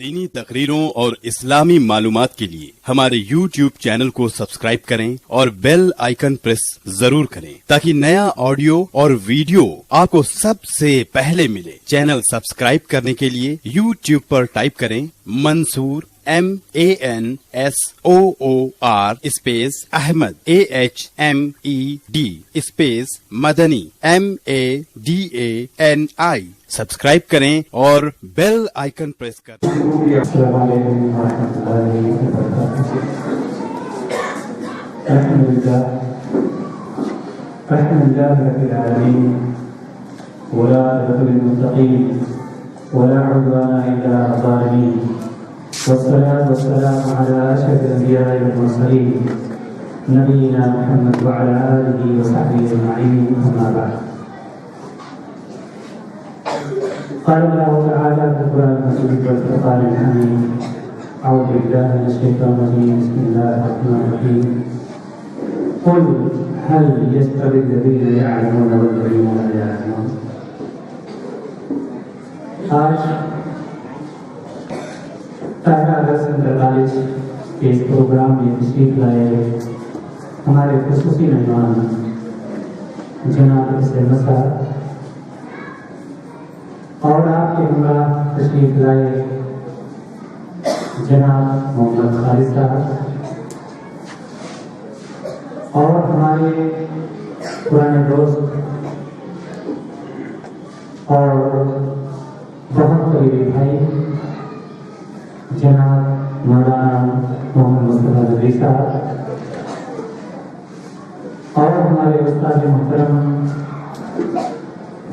دینی تقریروں اور اسلامی معلومات کے لیے ہمارے YouTube چینل کو سبسکرائب کریں اور بیل آئیکن پریس ضرور کریں تاکہ نیا آڈیو اور ویڈیو آپ کو سب سے پہلے ملے۔ چینل سبسکرائب کرنے کے لیے YouTube پر ٹائپ کریں Mansoor MANSOOR space Ahmed AHMED space Madani MADANI subscribe کریں اور بیل آئیکن پریس کریں۔ السلام علیکم ورحمۃ اللہ وبرکاتہ۔ الحمد للہ رب العالمین والعاقبۃ للمتقین ولا عدوان الا على الظالمین والصلاة والسلام على أشرف الأنبياء والمرسلين نبينا محمد وعلى آله وصحبه أجمعين أما بعد قال الله تعالى في القرآن المجيد والفرقان الحميد أعوذ بالله من الشيطان الرجيم بسم الله الرحمن الرحيم قل هل يستوي الذين يعلمون والذين لا يعلمون۔ آج 18 اگست انٹر کالج کے اس پروگرام میں تشریف لائے ہمارے خصوصی مہمان جناب حسین صاحب اور آپ کے ہمراہ تشریف لائے جناب محمد خالد صاحب اور ہمارے پرانے دوست اور بہت قریبی بھائی جناب مولانا محمد مصطفیٰ ندوی صاحب اور ہمارے استاد محترم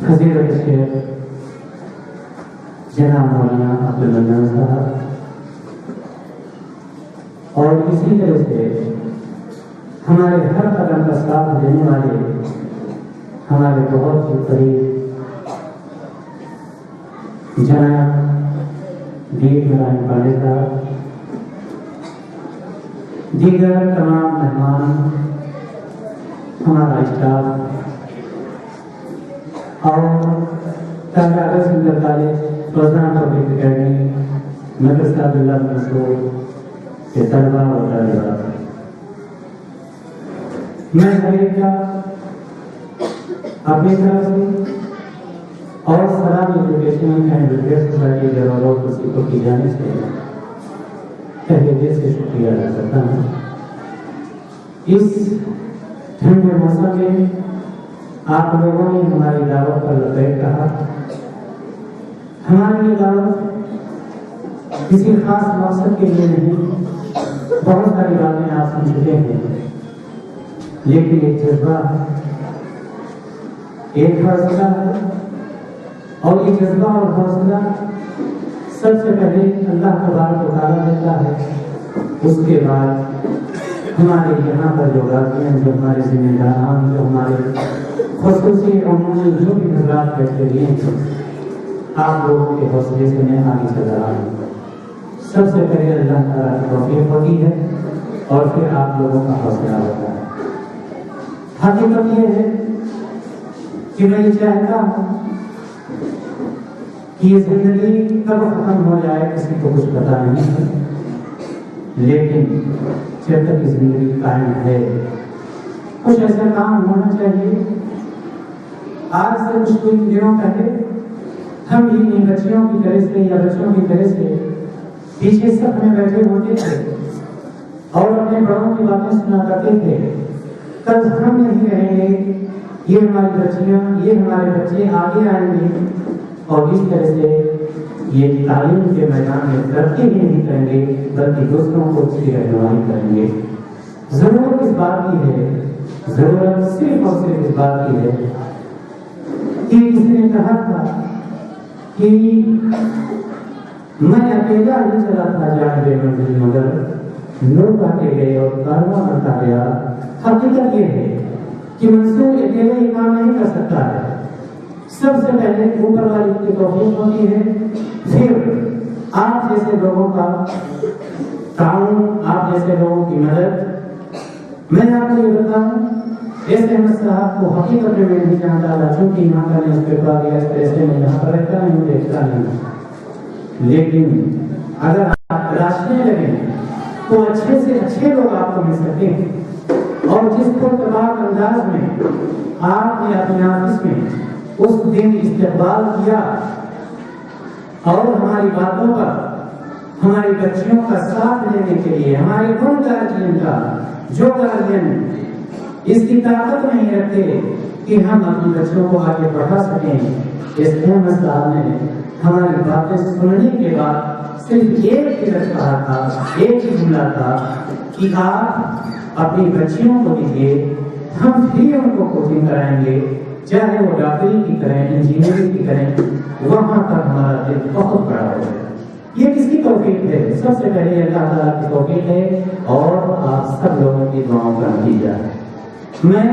فضیلت الشیخ جناب مولانا عبدالمنان صاحب اور اسی طرح سے ہمارے ہر قدم کا ساتھ دینے والے ہمارے بہت ہی قریب جناب دیر نرائن پانڈے صاحب، دیگر تمام مہمان، ہمارا اسٹاف اور تاکہ سندر کالج روزانہ پبلک اکیڈمی مدرسہ عبداللہ بن مسعود کے طلبہ اور طالبات، میں ہر ایک کا اپنی طرف سے اور سلام ایجوکیشن اینڈ ویلفیئر سوسائٹی جرالور کو کی جانب سے تہہ دل سے شکریہ ادا کرتا ہوں۔ اس ٹھنڈے موسم میں آپ لوگوں نے ہماری دعوت پر لبیک کہا۔ ہماری یہ دعوت کسی خاص مقصد کے لیے نہیں، بہت ساری باتیں آپ سن چکے ہیں، لیکن ایک جذبہ ایک حوصلہ ہے، اور یہ جذبہ اور حوصلہ سب سے پہلے اللہ تبارک و تعالیٰ دیتا ہے، اس کے بعد ہمارے یہاں پر جو گاردین، جو ہمارے ذمہ داران، جو ہمارے خصوصی عمومی جو بھی حضرات بیٹھے ہوئے ہیں، آپ لوگوں کے حوصلے سے میں آگے چل رہا ہوں۔ سب سے پہلے اللہ تعالیٰ کی توفیق ہوتی ہے اور پھر آپ لوگوں کا حوصلہ ہوتا ہے۔ حقیقت یہ ہے کہ میں یہ چاہتا ہوں کہ یہ زندگی کب ختم ہو جائے کسی کو کچھ پتا نہیں ہے، لیکن جب تک یہ زندگی قائم ہے کچھ ایسا کام ہونا چاہیے۔ آج سے کچھ دنوں پہلے ہم بھی ان بچیوں کی طرح سے یا بچوں کی طرح سے پیچھے صف میں بیٹھے ہوتے تھے اور اپنے بڑوں کی باتیں سنا کرتے تھے، کل ہم نہیں رہیں گے، یہ ہماری بچیاں، یہ ہمارے بچے آگے آئیں گے اور اس طرح سے یہ تعلیم کے میدان میں ترقی نہیں کریں گے بلکہ دوسروں کو اس کی رہنمائی کریں گے۔ ضرورت اس بات کی ہے، ضرورت صرف اور صرف اس بات کی ہے کہ کسی نے کہا تھا کہ میں اکیلا ہی چلا تھا جانب منزل مگر لوگ آتے گئے اور کارواں بنتا گیا۔ حقیقت یہ ہے کہ منصور اکیلے ہی کام نہیں کر سکتا ہے، سب سے پہلے اوپر والی کی توفیق ہوتی ہے، پھر آپ جیسے لوگوں کا تعاون، آپ جیسے لوگوں کی مدد۔ میں آپ کو یہ بتاؤں، اس احمد صاحب کو حقیقت میں نہیں جانتا تھا، چونکہ یہاں کا نیوز پیپر یا اس طرح سے میں یہاں پر رہتا نہیں، دیکھتا نہیں، لیکن अगर आप तलाशने लगे तो अच्छे से अच्छे लोग आपको मिल सकते हैं। और जिस पुरतबाक अंदाज में आपने अपने ऑफिस में उस दिन इस्तेमाल किया और हमारी बातों पर हमारी बच्चियों का साथ लेने के लिए, हमारे उन गार्जियन का जो गार्जियन इसकी ताकत नहीं रखते कि हम अपनी बच्चों को आगे बढ़ा सकें, इस अहमद साहब ने हमारी बातें सुनने के बाद सिर्फ एक ही कहा था, एक ही जुमला था कि आप अपनी बच्चियों को दीजिए, हम फ्री उनको कोचिंग कराएंगे, चाहे वो डॉक्टरी की करें, इंजीनियरिंग की करें, वहां पर हमारा दिल बहुत बड़ा हो जाए। ये किसकी तौफीक है? सबसे पहले अल्लाह ताला की तौफीक है और आप सब लोगों की दुआओं का नतीजा है। मैं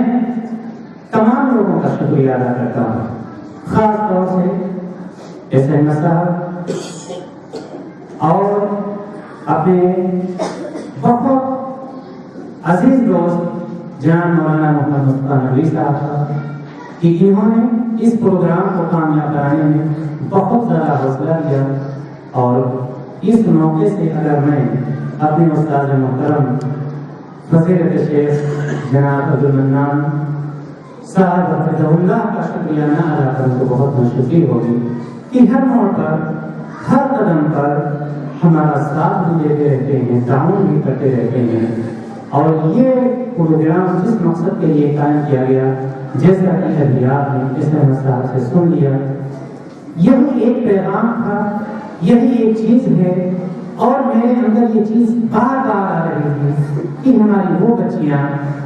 तमाम लोगों का शुक्रिया अदा करता हूँ, खास तौर से एस एम साहब और अपने बहुत अजीज दोस्त जनाब मौलाना मोहम्मद मुस्तफा नकवी साहब का कि इन्होंने इस प्रोग्राम को कामयाब कराने में बहुत ज़्यादा हौसला दिया। और इस मौके से अगर मैं अपने उस्ताद मोहतरम फजीलत शेख जनाब अब्दुल मन्नान साहब हफिज़हुल्लाह का शुक्रिया न अदा करूं तो बहुत मुश्किल होगी कि हर मोड़ पर, हर कदम पर हमारा साथ भी देते रहते हैं, ताउन भी करते रहते हैं। और ये प्रोग्राम जिस मकसद के लिए कायम किया गया, जैसा कि अभी आपने इस साहब से सुन लिया, यही एक पैगाम था, यही एक चीज है। और मेरे अंदर ये चीज बार बार आ रही थी कि हमारी वो बच्चियां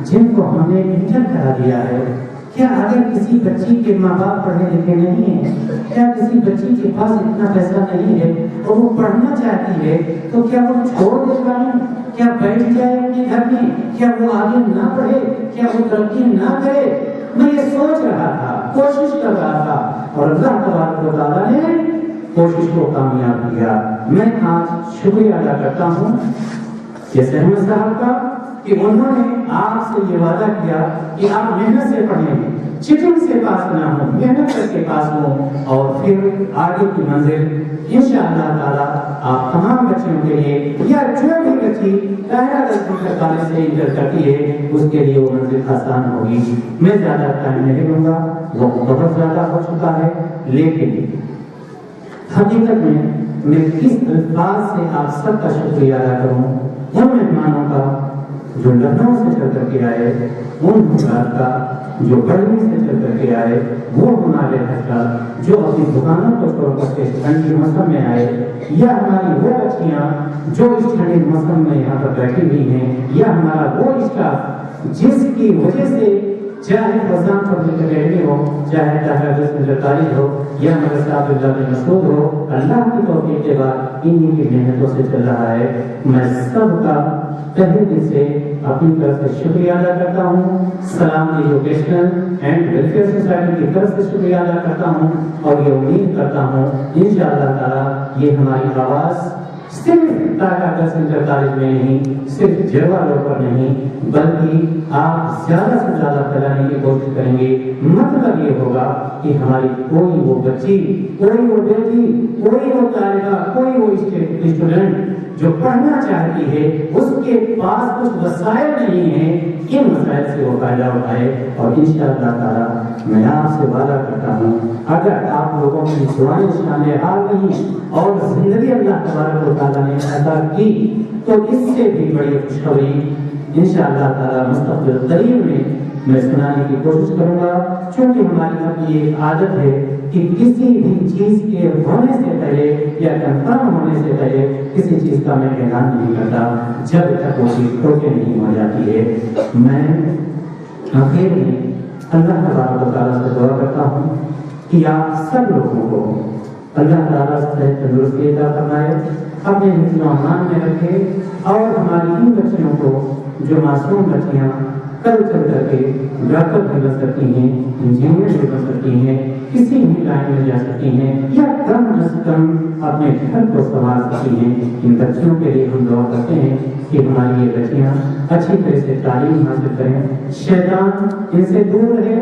जिनको हमने इंटर करा दिया है, क्या अगर किसी बच्ची के माँ बाप पढ़े लिखे नहीं है, क्या किसी बच्ची के पास इतना पैसा नहीं है और वो पढ़ना चाहती है, तो क्या वो छोड़ दे पाए? क्या बैठ जाए अपने घर में? क्या वो आगे ना पढ़े? क्या वो तरक्की ना करे? मैं ये सोच रहा था, कोशिश कर रहा था, और अल्लाह तबारक व तआला ने कोशिश को कामयाब किया। मैं आज शुक्रिया अदा करता हूँ जैसे अहमद साहब का कि उन्होंने आपसे ये वादा किया कि आप मेहनत से पढ़ें, चिटिंग से पास ना हो, मेहनत करके पास हो और फिर आगे की मंजिल इंशाअल्लाह ताला आप तमाम बच्चियों के लिए या जो भी बच्ची दायरा कॉलेज से इंटर करती है उसके लिए वो मंजिल आसान होगी। मैं ज्यादा टाइम नहीं लूंगा, वो बहुत ज्यादा हो चुका है, लेकिन हकीकत में मैं किस अल्फाज से आप सबका शुक्रिया अदा करूं उन मेहमानों का जो लखनऊ से चल करके आए, उन हुज़ात का जो बड़नी से चल करके आए, वो हमारे का जो अपनी दुकानों को छोड़ करके ठंडी मौसम में आए, या हमारी वो बच्चियाँ जो इस ठंडी मौसम में यहाँ पर बैठी हुई हैं, या हमारा वो स्टाफ जिसकी वजह से चाहे फजान पब्लिक अकेडमी हो, चाहे सरकारी हो, या मदरसा मसूद हो, अल्लाह की तौफीक के बाद इन्हीं की मेहनतों से चल रहा है। मैं सबका तहे दिल से अपनी तरफ से शुक्रिया अदा करता हूँ। सलाम एजुकेशनल एंड वेलफेयर सोसाइटी की तरफ से शुक्रिया अदा करता हूँ और ये उम्मीद करता हूँ इंशाअल्लाह ताला ये हमारी आवाज़ सिर्फ टाटा सेंटर कॉलेज में नहीं, सिर्फ जलवा रोड पर नहीं, बल्कि आप ज्यादा से ज्यादा फैलाने की कोशिश करेंगे। मतलब ये होगा कि हमारी कोई वो बच्ची, कोई वो बेटी, कोई वो तालिबा, कोई वो स्टूडेंट जो पढ़ना चाहती है उसके पास कुछ वसाइल नहीं है, इन वसाइल से वो फायदा उठाए। और इंशाअल्लाह ताला मैं आपसे वादा करता हूँ अगर आप लोगों की दुआएं शामिल आ गई और जिंदगी अल्लाह तबारक व तआला ने अता की तो इससे भी बड़ी खुशखबरी इंशाअल्लाह ताला मुस्तक़बिल करीब में मैं सुनाने की कोशिश करूंगा। क्योंकि हमारी अपनी एक आदत है कि किसी भी चीज के होने से पहले या कंफर्म होने से पहले किसी चीज का मैं ऐलान नहीं करता जब तक वो चीज टोके नहीं हो जाती है। मैं आखिर में अल्लाह तबारक व तआला से दुआ करता हूँ कि आप सब लोगों को अल्लाह ताला से तंदुरुस्ती अता फरमाए, अपने हिफ्ज़-ओ-अमान में रखे और हमारी इन बच्चियों को जो मासूम बच्चियाँ कल चल करके डॉक्टर भी बन सकती हैं, इंजीनियर भी बन सकती हैं, किसी भी लाइन में जा सकती हैं या कम से कम अपने घर को संभाल सकती हैं, इन बच्चियों के लिए हम दुआ करते हैं कि हमारी ये बच्चियाँ अच्छी तरह से तालीम हासिल करें, शैतान इनसे दूर रहे।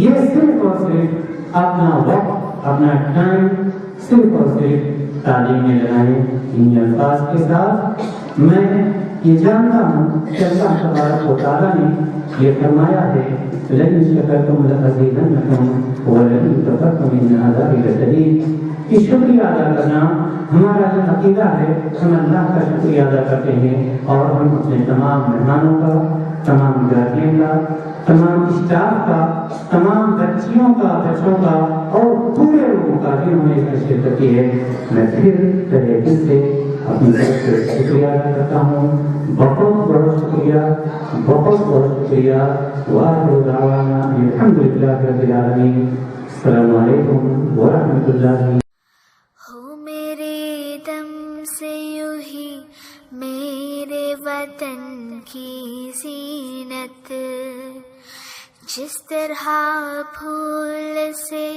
ये सिर्फ और सिर्फ अपना वक्त, अपना टाइम सिर्फ और सिर्फ تعلیمیں لگائیں. ان الفاظ کے ساتھ میں یہ جانتا ہوں کہ اللہ تبارک و تعالیٰ نے یہ فرمایا ہے لئن شکرتم لأزیدنکم ولئن کفرتم ان عذابی لشدید. کہ شکریہ ادا کرنا ہمارا جو عقیدہ ہے, ہم اللہ کا شکریہ ادا کرتے ہیں اور ہم اپنے تمام مہمانوں کا, تمام گارڈین کا, تمام اسٹاف کا, تمام بچیوں کا, بچوں کا اور پورے لوگوں کا جنہوں نے اس میں شرکت کی ہے, میں پھر تہہ دل سے اپنی طرف سے شکریہ ادا کرتا ہوں. بہت بہت شکریہ, بہت بہت شکریہ. وآخر دعوانا الحمدللہ رب العالمین. السلام علیکم ورحمۃ اللہ. ہو میرے دم سے یوں ہی میرے وطن کی زینت, جس طرح پھول سے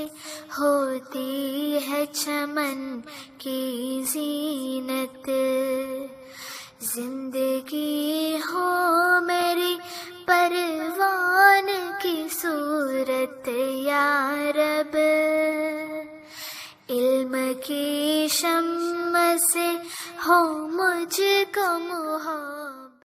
ہوتی ہے چمن کی زینت. زندگی ہو میری پروان کی صورت یا رب, علم کی شمع سے ہو مجھ کو محبت.